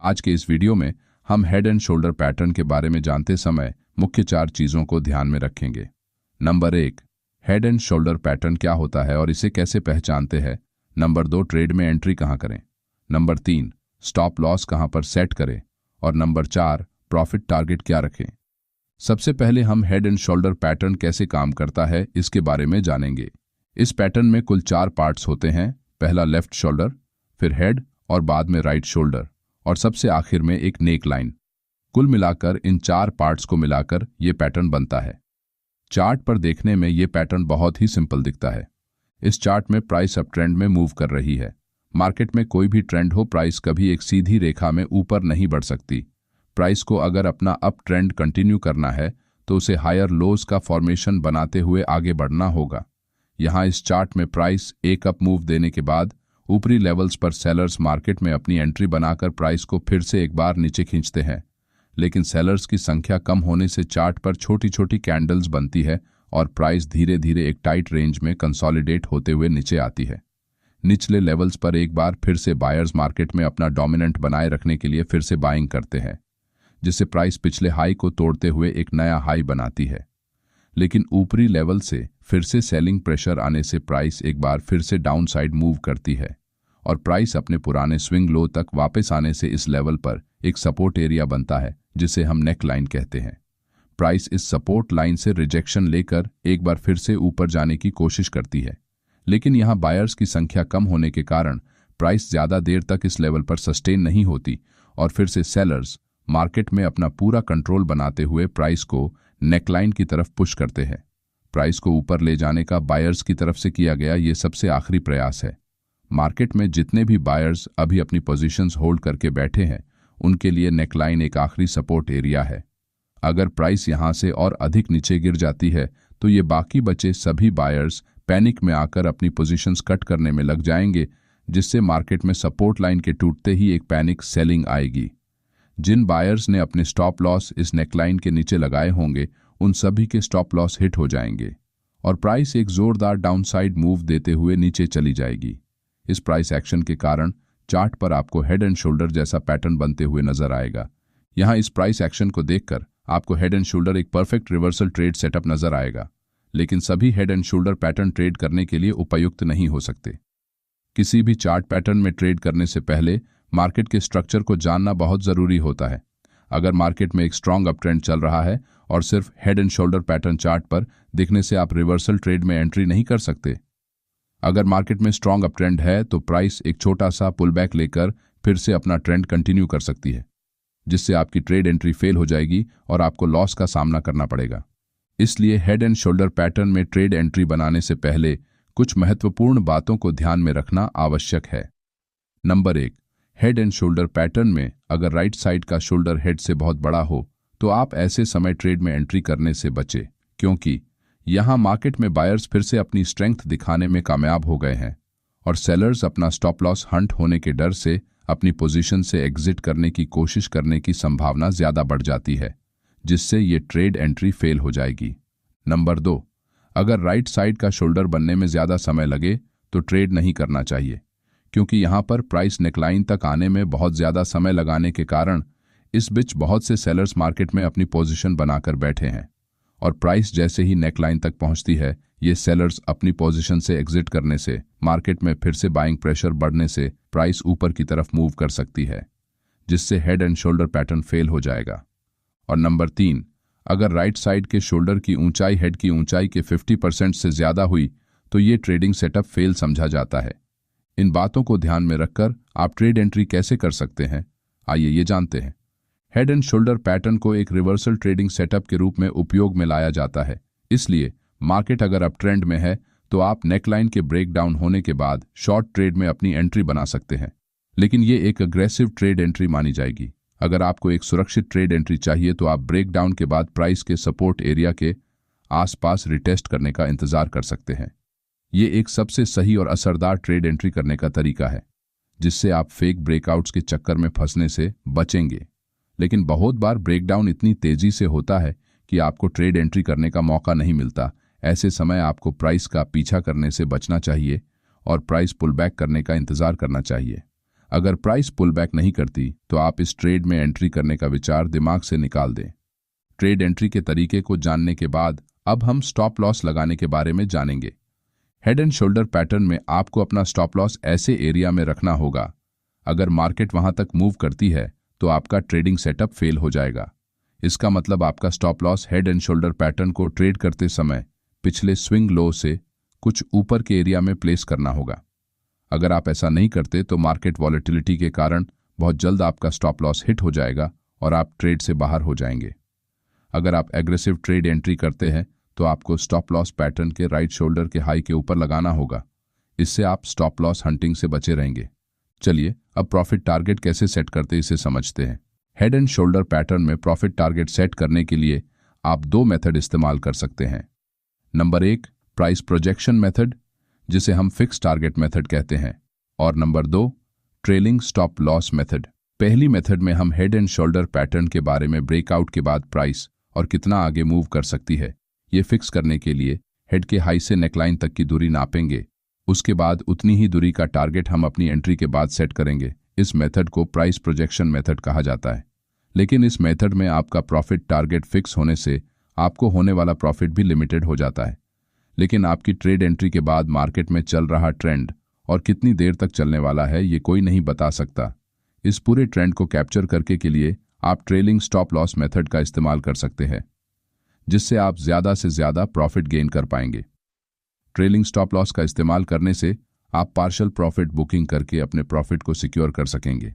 आज के इस वीडियो में हम हेड एंड शोल्डर पैटर्न के बारे में जानते समय मुख्य 4 चीज़ों को ध्यान में रखेंगे। Number 1, head and shoulder pattern क्या होता है और इसे कैसे पहचानते हैं। नंबर 2, ट्रेड में एंट्री कहाँ करें। नंबर 3, स्टॉप लॉस कहाँ पर सेट करें। और नंबर 4, प्रॉफिट टारगेट क्या रखें। सबसे पहले हम हेड एंड शोल्डर पैटर्न कैसे काम करता है इसके बारे में जानेंगे। इस पैटर्न में कुल 4 पार्ट्स होते हैं। पहला लेफ्ट शोल्डर, फिर हेड और बाद में राइट शोल्डर और सबसे आखिर में एक नेक लाइन। कुल मिलाकर इन 4 पार्ट्स को मिलाकर ये पैटर्न बनता है। चार्ट पर देखने में ये पैटर्न बहुत ही सिंपल दिखता है। इस चार्ट में प्राइस अप ट्रेंड में मूव कर रही है। मार्केट में कोई भी ट्रेंड हो, प्राइस कभी एक सीधी रेखा में ऊपर नहीं बढ़ सकती। प्राइस को अगर अपना अप ट्रेंड कंटिन्यू करना है तो उसे हायर लोज का फॉर्मेशन बनाते हुए आगे बढ़ना होगा। यहाँ इस चार्ट में प्राइस एक अप मूव देने के बाद ऊपरी लेवल्स पर सेलर्स मार्केट में अपनी एंट्री बनाकर प्राइस को फिर से एक बार नीचे खींचते हैं, लेकिन सेलर्स की संख्या कम होने से चार्ट पर छोटी छोटी कैंडल्स बनती है और प्राइस धीरे धीरे एक टाइट रेंज में कंसोलिडेट होते हुए नीचे आती है। निचले लेवल्स पर एक बार फिर से बायर्स मार्केट में अपना डोमिनेंट बनाए रखने के लिए फिर से बाइंग करते हैं, जिससे प्राइस पिछले हाई को तोड़ते हुए एक नया हाई बनाती है। लेकिन ऊपरी लेवल से फिर से सेलिंग प्रेशर आने से प्राइस एक बार फिर से डाउन साइड मूव करती है और प्राइस अपने पुराने स्विंग लो तक वापस आने से इस लेवल पर एक सपोर्ट एरिया बनता है, जिसे हम नेक लाइन कहते हैं। प्राइस इस सपोर्ट लाइन से रिजेक्शन लेकर एक बार फिर से ऊपर जाने की कोशिश करती है, लेकिन यहाँ बायर्स की संख्या कम होने के कारण प्राइस ज़्यादा देर तक इस लेवल पर सस्टेन नहीं होती और फिर से सेलर्स मार्केट में अपना पूरा कंट्रोल बनाते हुए प्राइस को नेकलाइन की तरफ पुश करते हैं। प्राइस को ऊपर ले जाने का बायर्स की तरफ से किया गया ये सबसे आखिरी प्रयास है। मार्केट में जितने भी बायर्स अभी अपनी पोजीशंस होल्ड करके बैठे हैं, उनके लिए नेकलाइन एक आखिरी सपोर्ट एरिया है। अगर प्राइस यहां से और अधिक नीचे गिर जाती है तो ये बाकी बचे सभी बायर्स पैनिक में आकर अपनी पोजीशंस कट करने में लग जाएंगे, जिससे मार्केट में सपोर्ट लाइन के टूटते ही एक पैनिक सेलिंग आएगी। जिन बायर्स ने अपने स्टॉप लॉस इस नेकलाइन के नीचे लगाए होंगे, उन सभी के स्टॉप लॉस हिट हो जाएंगे और प्राइस एक जोरदार डाउनसाइड मूव देते हुए नीचे चली जाएगी। इस प्राइस एक्शन के कारण चार्ट पर आपको हेड एंड शोल्डर जैसा पैटर्न बनते हुए नजर आएगा। यहाँ इस प्राइस एक्शन को देखकर आपको हेड एंड शोल्डर एक परफेक्ट रिवर्सल ट्रेड सेटअप नजर आएगा, लेकिन सभी head and shoulder pattern trade करने के लिए उपयुक्त नहीं हो सकते। किसी भी चार्ट पैटर्न में ट्रेड करने से पहले मार्केट के स्ट्रक्चर को जानना बहुत जरूरी होता है। अगर मार्केट में एक स्ट्रांग अप ट्रेंड चल रहा है और सिर्फ head and shoulder pattern chart पर दिखने से आप रिवर्सल ट्रेड में एंट्री नहीं कर सकते। अगर मार्केट में स्ट्रांग अप ट्रेंड है तो प्राइस एक छोटा सा पुल बैक लेकर फिर से अपना ट्रेंड कंटिन्यू कर सकती है, जिससे आपकी ट्रेड एंट्री फेल हो जाएगी और आपको लॉस का सामना करना पड़ेगा। इसलिए हेड एंड शोल्डर पैटर्न में ट्रेड एंट्री बनाने से पहले कुछ महत्वपूर्ण बातों को ध्यान में रखना आवश्यक है। Number 1, head and shoulder pattern में अगर राइट साइड का शोल्डर हेड से बहुत बड़ा हो तो आप ऐसे समय ट्रेड में एंट्री करने से बचें, क्योंकि यहाँ मार्केट में बायर्स फिर से अपनी स्ट्रेंथ दिखाने में कामयाब हो गए हैं और सेलर्स अपना स्टॉप लॉस हंट होने के डर से अपनी पोजीशन से एग्जिट करने की कोशिश करने की संभावना ज्यादा बढ़ जाती है, जिससे ये ट्रेड एंट्री फेल हो जाएगी। नंबर 2, अगर राइट साइड का शोल्डर बनने में ज्यादा समय लगे तो ट्रेड नहीं करना चाहिए, क्योंकि यहाँ पर प्राइस नेकलाइन तक आने में बहुत ज्यादा समय लगाने के कारण इस बीच बहुत से सेलर्स मार्केट में अपनी पोजीशन बनाकर बैठे हैं और प्राइस जैसे ही नेकलाइन तक पहुंचती है, ये सेलर्स अपनी पोजीशन से एग्जिट करने से मार्केट में फिर से बाइंग प्रेशर बढ़ने से प्राइस ऊपर की तरफ मूव कर सकती है, जिससे head and shoulder pattern fail हो जाएगा। और नंबर 3, अगर राइट साइड के शोल्डर की ऊंचाई हेड की ऊंचाई के 50% से ज्यादा हुई तो ये ट्रेडिंग सेटअप फेल समझा जाता है। इन बातों को ध्यान में रखकर आप ट्रेड एंट्री कैसे कर सकते हैं, आइए ये जानते हैं। हेड एंड शोल्डर पैटर्न को एक रिवर्सल ट्रेडिंग सेटअप के रूप में उपयोग में लाया जाता है। इसलिए मार्केट अगर अप ट्रेंड में है तो आप नेकलाइन के ब्रेकडाउन होने के बाद शॉर्ट ट्रेड में अपनी एंट्री बना सकते हैं, लेकिन ये एक अग्रेसिव ट्रेड एंट्री मानी जाएगी। अगर आपको एक सुरक्षित ट्रेड एंट्री चाहिए तो आप ब्रेकडाउन के बाद प्राइस के सपोर्ट एरिया के आसपास रिटेस्ट करने का इंतजार कर सकते हैं। ये एक सबसे सही और असरदार ट्रेड एंट्री करने का तरीका है, जिससे आप फेक ब्रेकआउट्स के चक्कर में फंसने से बचेंगे। लेकिन बहुत बार ब्रेकडाउन इतनी तेजी से होता है कि आपको ट्रेड एंट्री करने का मौका नहीं मिलता। ऐसे समय आपको प्राइस का पीछा करने से बचना चाहिए और प्राइस पुल बैक करने का इंतजार करना चाहिए। अगर प्राइस पुल बैक नहीं करती तो आप इस ट्रेड में एंट्री करने का विचार दिमाग से निकाल दें। ट्रेड एंट्री के तरीके को जानने के बाद अब हम स्टॉप लॉस लगाने के बारे में जानेंगे। हेड एंड शोल्डर पैटर्न में आपको अपना स्टॉप लॉस ऐसे एरिया में रखना होगा, अगर मार्केट वहां तक मूव करती है तो आपका ट्रेडिंग सेटअप फेल हो जाएगा। इसका मतलब आपका stop loss head and shoulder pattern को ट्रेड करते समय पिछले स्विंग लो से कुछ ऊपर के एरिया में प्लेस करना होगा। अगर आप ऐसा नहीं करते तो मार्केट वॉलेटिलिटी के कारण बहुत जल्द आपका स्टॉप लॉस हिट हो जाएगा और आप ट्रेड से बाहर हो जाएंगे। अगर आप एग्रेसिव ट्रेड एंट्री करते हैं तो आपको स्टॉप लॉस पैटर्न के राइट शोल्डर के हाई के ऊपर लगाना होगा। इससे आप स्टॉप लॉस हंटिंग से बचे रहेंगे। चलिए अब प्रॉफिट टारगेट कैसे सेट करते इसे समझते हैं। हेड एंड शोल्डर पैटर्न में प्रॉफिट टारगेट सेट करने के लिए आप दो मेथड इस्तेमाल कर सकते हैं। नंबर 1 प्राइस प्रोजेक्शन मेथड, जिसे हम फिक्स टारगेट मेथड कहते हैं, और number 2 trailing stop loss method. पहली मेथड में हम हेड एंड शोल्डर पैटर्न के बारे में ब्रेकआउट के बाद प्राइस और कितना आगे मूव कर सकती है ये फिक्स करने के लिए हेड के हाई से नेकलाइन तक की दूरी नापेंगे। उसके बाद उतनी ही दूरी का टारगेट हम अपनी एंट्री के बाद सेट करेंगे। इस मेथड को प्राइस प्रोजेक्शन मेथड कहा जाता है। लेकिन इस मेथड में आपका प्रॉफिट टारगेट फिक्स होने से आपको होने वाला प्रॉफिट भी लिमिटेड हो जाता है। लेकिन आपकी ट्रेड एंट्री के बाद मार्केट में चल रहा ट्रेंड और कितनी देर तक चलने वाला है ये कोई नहीं बता सकता। इस पूरे ट्रेंड को कैप्चर करने के लिए आप ट्रेलिंग स्टॉप लॉस मेथड का इस्तेमाल कर सकते हैं, जिससे आप ज़्यादा से ज़्यादा प्रॉफिट गेन कर पाएंगे। ट्रेलिंग स्टॉप लॉस का इस्तेमाल करने से आप पार्शियल प्रॉफिट बुकिंग करके अपने प्रॉफिट को सिक्योर कर सकेंगे।